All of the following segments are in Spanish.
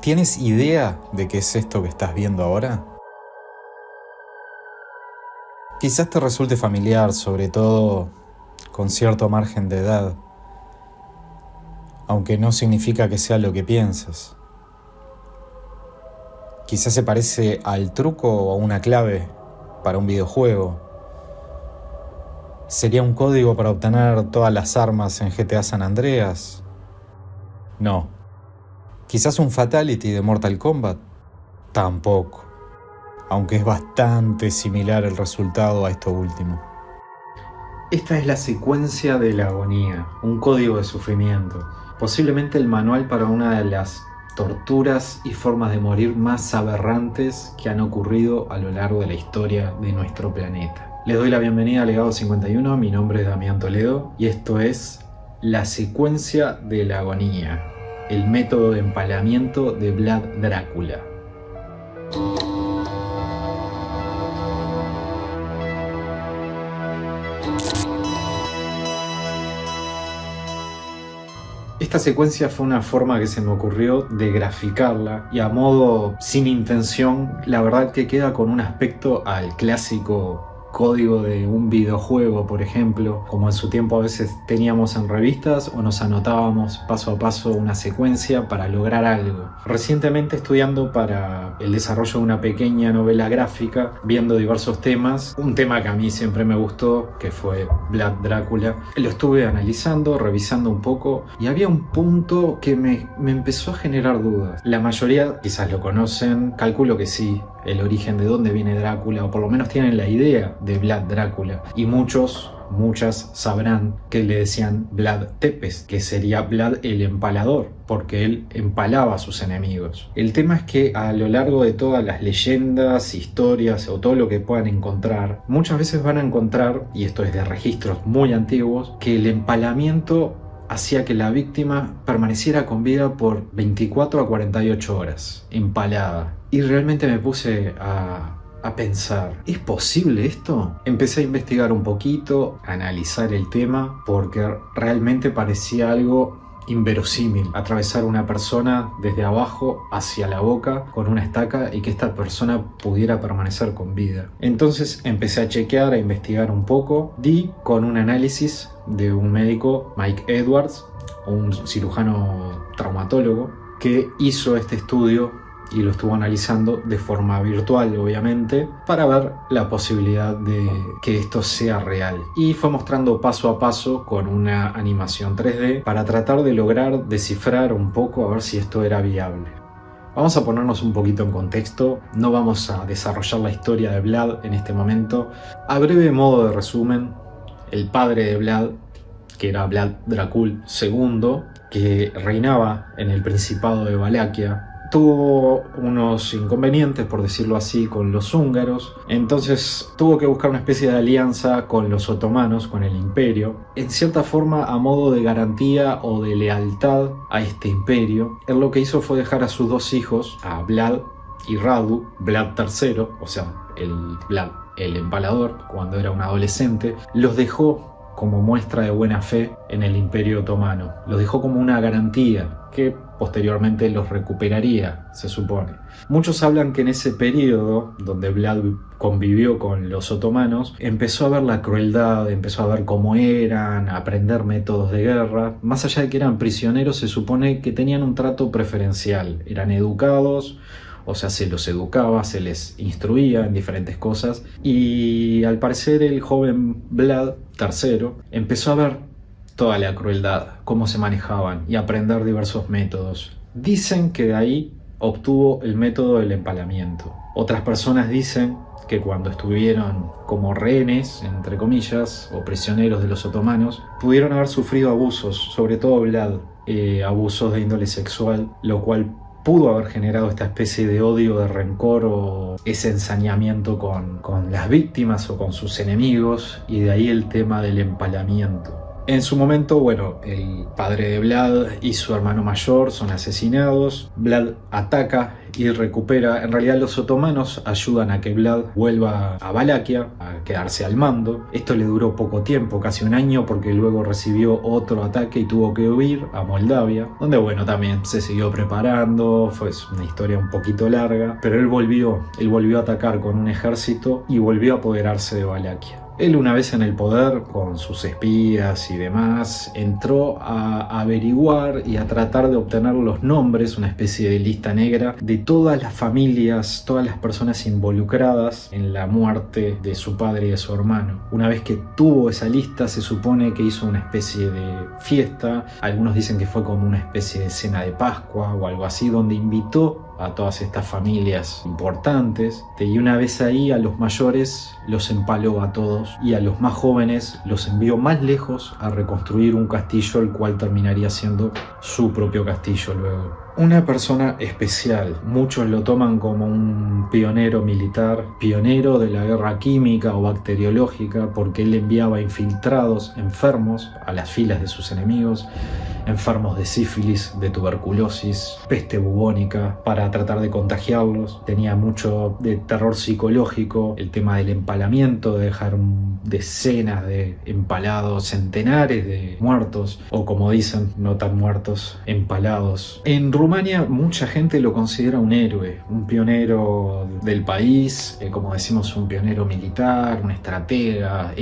¿Tienes idea de qué es esto que estás viendo ahora? Quizás te resulte familiar, sobre todo con cierto margen de edad, aunque no significa que sea lo que piensas. Quizás se parece al truco o a una clave para un videojuego. ¿Sería un código para obtener todas las armas en GTA San Andreas? No. ¿Quizás un Fatality de Mortal Kombat? Tampoco, aunque es bastante similar el resultado a esto último. Esta es la secuencia de la agonía, un código de sufrimiento, posiblemente el manual para una de las torturas y formas de morir más aberrantes que han ocurrido a lo largo de la historia de nuestro planeta. Les doy la bienvenida a Legado 51, mi nombre es Damián Toledo y esto es la secuencia de la agonía, el método de empalamiento de Vlad Drácula. Esta secuencia fue una forma que se me ocurrió de graficarla y a modo sin intención, la verdad que queda con un aspecto al clásico código de un videojuego, por ejemplo, como en su tiempo a veces teníamos en revistas o nos anotábamos paso a paso una secuencia para lograr algo. Recientemente estudiando para el desarrollo de una pequeña novela gráfica, viendo diversos temas, un tema que a mí siempre me gustó, que fue Vlad Drácula, lo estuve analizando, revisando un poco y había un punto que me empezó a generar dudas. La mayoría quizás lo conocen, calculo que sí, el origen de dónde viene Drácula, o por lo menos tienen la idea de Vlad Drácula, y muchas sabrán que le decían Vlad Tepes, que sería Vlad el empalador, porque él empalaba a sus enemigos. El tema es que a lo largo de todas las leyendas, historias o todo lo que puedan encontrar, muchas veces van a encontrar, y esto es de registros muy antiguos, que el empalamiento hacía que la víctima permaneciera con vida por 24 a 48 horas, empalada. Y realmente me puse a pensar, ¿es posible esto? Empecé a investigar un poquito, a analizar el tema, porque realmente parecía algo inverosímil, atravesar una persona desde abajo hacia la boca con una estaca y que esta persona pudiera permanecer con vida. Entonces empecé a chequear, a investigar un poco, di con un análisis de un médico, Mike Edwards, un cirujano traumatólogo, que hizo este estudio y lo estuvo analizando de forma virtual, obviamente, para ver la posibilidad de que esto sea real. Y fue mostrando paso a paso con una animación 3D para tratar de lograr descifrar un poco a ver si esto era viable. Vamos a ponernos un poquito en contexto, no vamos a desarrollar la historia de Vlad en este momento. A breve modo de resumen, el padre de Vlad, que era Vlad Drácula II, que reinaba en el Principado de Valaquia, tuvo unos inconvenientes, por decirlo así, con los húngaros, entonces tuvo que buscar una especie de alianza con los otomanos, con el imperio, en cierta forma a modo de garantía o de lealtad a este imperio. Él lo que hizo fue dejar a sus dos hijos, a Vlad y Radu, Vlad III, o sea, el Vlad el empalador, cuando era un adolescente, los dejó como muestra de buena fe en el Imperio Otomano. Los dejó como una garantía que posteriormente los recuperaría, se supone. Muchos hablan que en ese periodo, donde Vlad convivió con los otomanos, empezó a ver la crueldad, empezó a ver cómo eran, a aprender métodos de guerra. Más allá de que eran prisioneros, se supone que tenían un trato preferencial, eran educados, o sea, se los educaba, se les instruía en diferentes cosas, y al parecer el joven Vlad III empezó a ver toda la crueldad, cómo se manejaban, y aprender diversos métodos. Dicen que de ahí obtuvo el método del empalamiento. Otras personas dicen que cuando estuvieron como rehenes, entre comillas, o prisioneros de los otomanos, pudieron haber sufrido abusos, sobre todo Vlad, abusos de índole sexual, lo cual pudo haber generado esta especie de odio, de rencor o ese ensañamiento con las víctimas o con sus enemigos, y de ahí el tema del empalamiento. En su momento, bueno, el padre de Vlad y su hermano mayor son asesinados. Vlad ataca y recupera. En realidad los otomanos ayudan a que Vlad vuelva a Valaquia, a quedarse al mando. Esto le duró poco tiempo, casi un año, porque luego recibió otro ataque y tuvo que huir a Moldavia, donde bueno, también se siguió preparando. Fue una historia un poquito larga, pero él volvió a atacar con un ejército y volvió a apoderarse de Valaquia. Él, una vez en el poder, con sus espías y demás, entró a averiguar y a tratar de obtener los nombres, una especie de lista negra, de todas las familias, todas las personas involucradas en la muerte de su padre y de su hermano. Una vez que tuvo esa lista, se supone que hizo una especie de fiesta. Algunos dicen que fue como una especie de cena de Pascua o algo así, donde invitó a todas estas familias importantes, y una vez ahí a los mayores los empaló a todos y a los más jóvenes los envió más lejos a reconstruir un castillo, el cual terminaría siendo su propio castillo luego. Una persona especial, muchos lo toman como un pionero militar, pionero de la guerra química o bacteriológica, porque él enviaba infiltrados enfermos a las filas de sus enemigos, enfermos de sífilis, de tuberculosis, peste bubónica, para tratar de contagiarlos. Tenía mucho de terror psicológico, el tema del empalamiento, de dejar decenas de empalados, centenares de muertos, o como dicen, no tan muertos, empalados. En Rumania mucha gente lo considera un héroe, un pionero del país, como decimos, un pionero militar, un estratega.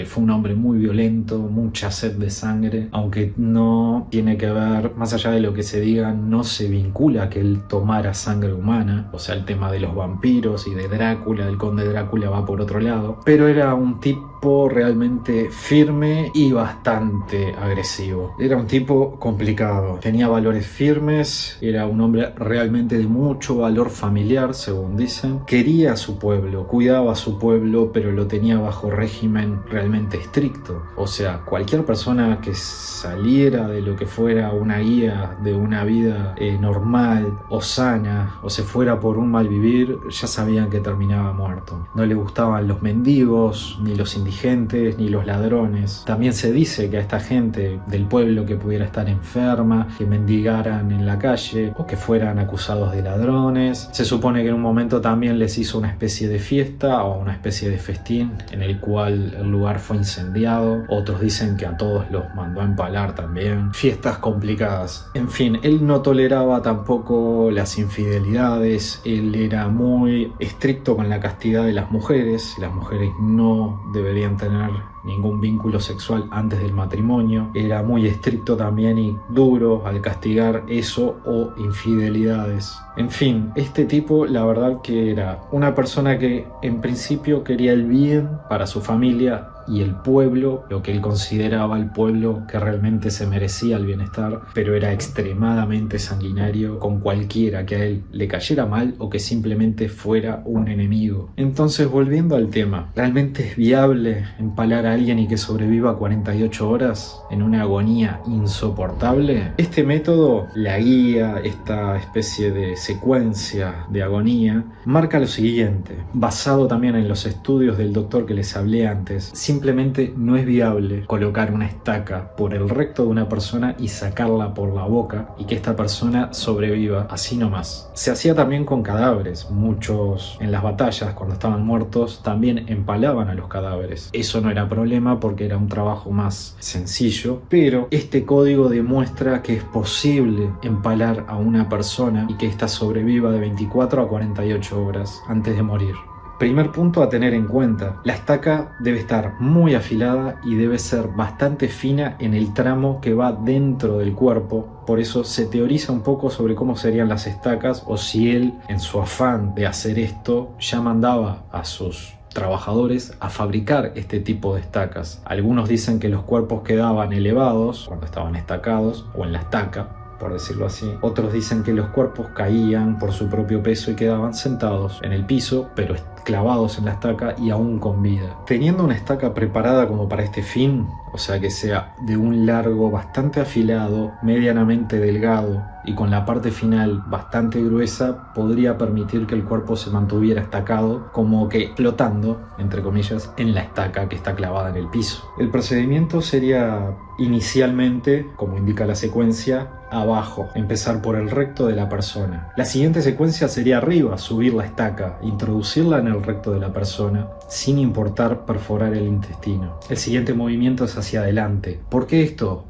Fue un hombre muy violento, mucha sed de sangre, aunque no tiene que ver, más allá de lo que se diga, no se vincula a que él tomara sangre humana. O sea, el tema de los vampiros y de Drácula, del conde Drácula, va por otro lado, pero era un tipo realmente firme y bastante agresivo. Era un tipo complicado, tenía valores firmes, era un hombre realmente de mucho valor familiar, según dicen. Quería a su pueblo, cuidaba a su pueblo, pero lo tenía bajo régimen realmente estricto. O sea, cualquier persona que saliera de lo que fuera una guía de una vida normal o sana, o se fuera por un mal vivir, ya sabían que terminaba muerto. No le gustaban los mendigos, ni los indigentes, ni los ladrones. También se dice que a esta gente del pueblo que pudiera estar enferma, que mendigaran en la calle o que fueran acusados de ladrones, se supone que en un momento también les hizo una especie de fiesta o una especie de festín en el cual el lugar fue incendiado. Otros dicen que a todos los mandó a empalar también. Fiestas complicadas. En fin, él no toleraba tampoco las infidelidades. Él era muy estricto con la castidad de las mujeres. Las mujeres no deberían tener ningún vínculo sexual antes del matrimonio. Era muy estricto también y duro al castigar eso o infidelidades. En fin, este tipo, la verdad que era una persona que en principio quería el bien para su familia y el pueblo, lo que él consideraba el pueblo que realmente se merecía el bienestar, pero era extremadamente sanguinario con cualquiera que a él le cayera mal o que simplemente fuera un enemigo. Entonces, volviendo al tema, ¿realmente es viable empalar a alguien y que sobreviva 48 horas en una agonía insoportable? Este método, la guía, esta especie de secuencia de agonía, marca lo siguiente, basado también en los estudios del doctor que les hablé antes. Simplemente no es viable colocar una estaca por el recto de una persona y sacarla por la boca y que esta persona sobreviva así nomás. Se hacía también con cadáveres. Muchos en las batallas, cuando estaban muertos, también empalaban a los cadáveres. Eso no era problema porque era un trabajo más sencillo, pero este código demuestra que es posible empalar a una persona y que ésta sobreviva de 24 a 48 horas antes de morir. Primer punto a tener en cuenta, la estaca debe estar muy afilada y debe ser bastante fina en el tramo que va dentro del cuerpo. Por eso se teoriza un poco sobre cómo serían las estacas, o si él, en su afán de hacer esto, ya mandaba a sus trabajadores a fabricar este tipo de estacas. Algunos dicen que los cuerpos quedaban elevados cuando estaban estacados o en la estaca, por decirlo así. Otros dicen que los cuerpos caían por su propio peso y quedaban sentados en el piso, pero clavados en la estaca y aún con vida. Teniendo una estaca preparada como para este fin, o sea que sea de un largo bastante afilado, medianamente delgado y con la parte final bastante gruesa, podría permitir que el cuerpo se mantuviera estacado, como que flotando, entre comillas, en la estaca que está clavada en el piso. El procedimiento sería inicialmente, como indica la secuencia, abajo, empezar por el recto de la persona. La siguiente secuencia sería arriba, subir la estaca, introducirla en el recto de la persona, sin importar perforar el intestino. El siguiente movimiento es hacia adelante. ¿Por qué esto?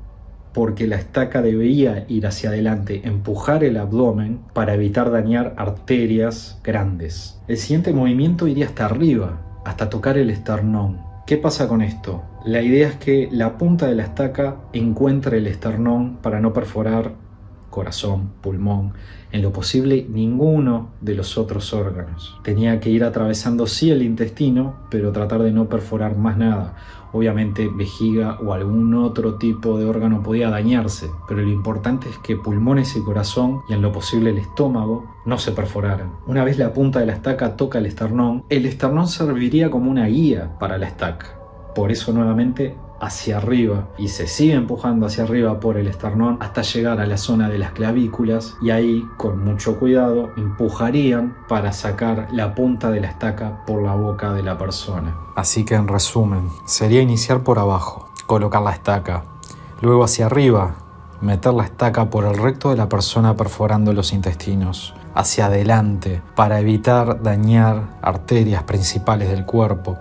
Porque la estaca debería ir hacia adelante, empujar el abdomen para evitar dañar arterias grandes. El siguiente movimiento iría hasta arriba, hasta tocar el esternón. ¿Qué pasa con esto? La idea es que la punta de la estaca encuentre el esternón para no perforar corazón, pulmón, en lo posible ninguno de los otros órganos. Tenía que ir atravesando sí el intestino, pero tratar de no perforar más nada. Obviamente vejiga o algún otro tipo de órgano podía dañarse, pero lo importante es que pulmones y corazón, y en lo posible el estómago, no se perforaran. Una vez la punta de la estaca toca el esternón serviría como una guía para la estaca. Por eso nuevamente hacia arriba, y se sigue empujando hacia arriba por el esternón hasta llegar a la zona de las clavículas, y ahí con mucho cuidado empujarían para sacar la punta de la estaca por la boca de la persona. Así que en resumen, sería iniciar por abajo, colocar la estaca, luego hacia arriba, meter la estaca por el recto de la persona perforando los intestinos, hacia adelante para evitar dañar arterias principales del cuerpo.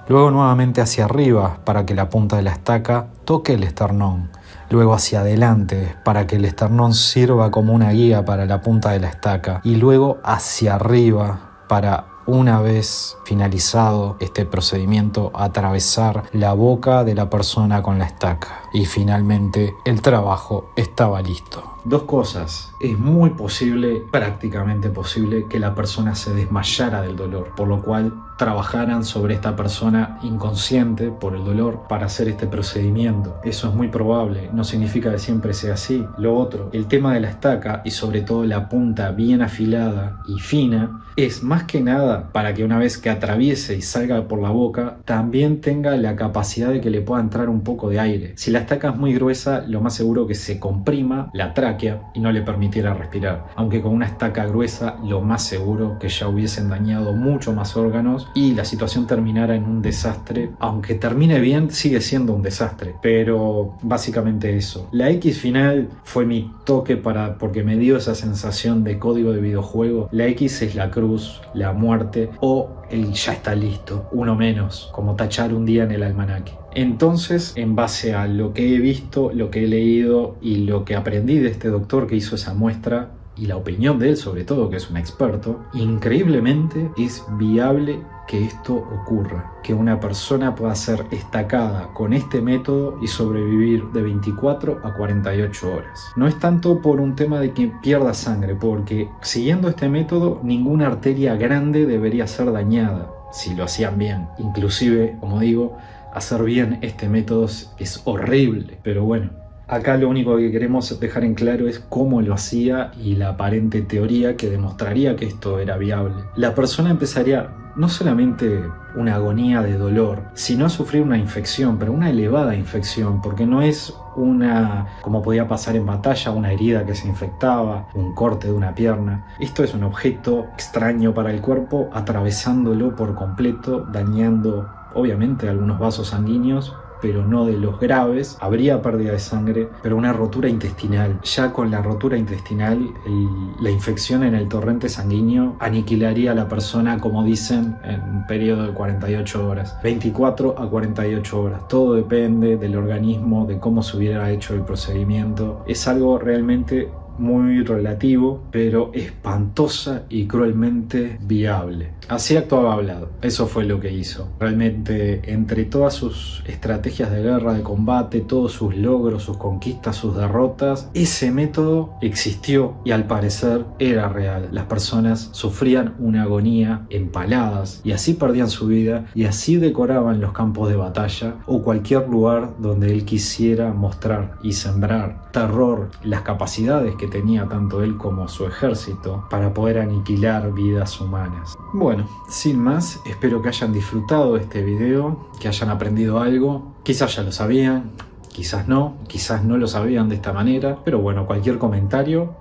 Luego nuevamente hacia arriba para que la punta de la estaca toque el esternón. Luego hacia adelante para que el esternón sirva como una guía para la punta de la estaca. Y luego hacia arriba para, una vez finalizado este procedimiento, atravesar la boca de la persona con la estaca. Y finalmente el trabajo estaba listo. Dos cosas. Es muy posible, prácticamente posible, que la persona se desmayara del dolor, por lo cual trabajaran sobre esta persona inconsciente por el dolor para hacer este procedimiento. Eso es muy probable, no significa que siempre sea así. Lo otro, el tema de la estaca y sobre todo la punta bien afilada y fina, es más que nada para que una vez que atraviese y salga por la boca, también tenga la capacidad de que le pueda entrar un poco de aire. Si la estaca es muy gruesa, lo más seguro que se comprima la tráquea y no le permitiera respirar. Aunque con una estaca gruesa, lo más seguro que ya hubiesen dañado mucho más órganos y la situación terminara en un desastre. Aunque termine bien, sigue siendo un desastre. Pero básicamente eso. La X final fue mi toque porque me dio esa sensación de código de videojuego. La X es la cruz, la muerte o el ya está listo, uno menos, como tachar un día en el almanaque. Entonces, en base a lo que he visto, lo que he leído y lo que aprendí de este doctor que hizo esa muestra, y la opinión de él sobre todo, que es un experto, increíblemente es viable que esto ocurra, que una persona pueda ser estacada con este método y sobrevivir de 24 a 48 horas. No es tanto por un tema de que pierda sangre, porque siguiendo este método ninguna arteria grande debería ser dañada, si lo hacían bien. Inclusive, como digo, hacer bien este método es horrible, pero bueno. Acá lo único que queremos dejar en claro es cómo lo hacía y la aparente teoría que demostraría que esto era viable. La persona empezaría no solamente una agonía de dolor, sino a sufrir una infección, pero una elevada infección, porque no es como podía pasar en batalla, una herida que se infectaba, un corte de una pierna. Esto es un objeto extraño para el cuerpo, atravesándolo por completo, dañando obviamente algunos vasos sanguíneos, pero no de los graves. Habría pérdida de sangre, pero una rotura intestinal. Ya con la rotura intestinal, la infección en el torrente sanguíneo aniquilaría a la persona, como dicen, en un periodo de 48 horas. 24 a 48 horas. Todo depende del organismo, de cómo se hubiera hecho el procedimiento. Es algo realmente muy relativo, pero espantosa y cruelmente viable. Así actuaba Vlad, eso fue lo que hizo. Realmente, entre todas sus estrategias de guerra, de combate, todos sus logros, sus conquistas, sus derrotas, ese método existió y al parecer era real. Las personas sufrían una agonía empaladas y así perdían su vida y así decoraban los campos de batalla o cualquier lugar donde él quisiera mostrar y sembrar terror, las capacidades que tenía tanto él como su ejército para poder aniquilar vidas humanas. Bueno, sin más, espero que hayan disfrutado este video, que hayan aprendido algo. Quizás ya lo sabían, quizás no lo sabían de esta manera, pero bueno, cualquier comentario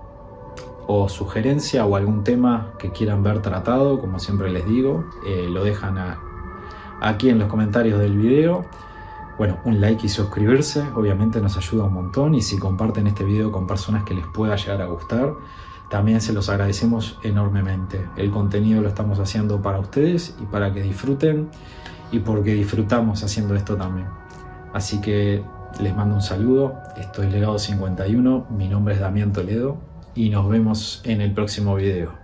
o sugerencia o algún tema que quieran ver tratado, como siempre les digo, lo dejan aquí en los comentarios del video. Bueno, un like y suscribirse obviamente nos ayuda un montón, y si comparten este video con personas que les pueda llegar a gustar, también se los agradecemos enormemente. El contenido lo estamos haciendo para ustedes y para que disfruten, y porque disfrutamos haciendo esto también. Así que les mando un saludo, esto es Legado 51, mi nombre es Damián Toledo y nos vemos en el próximo video.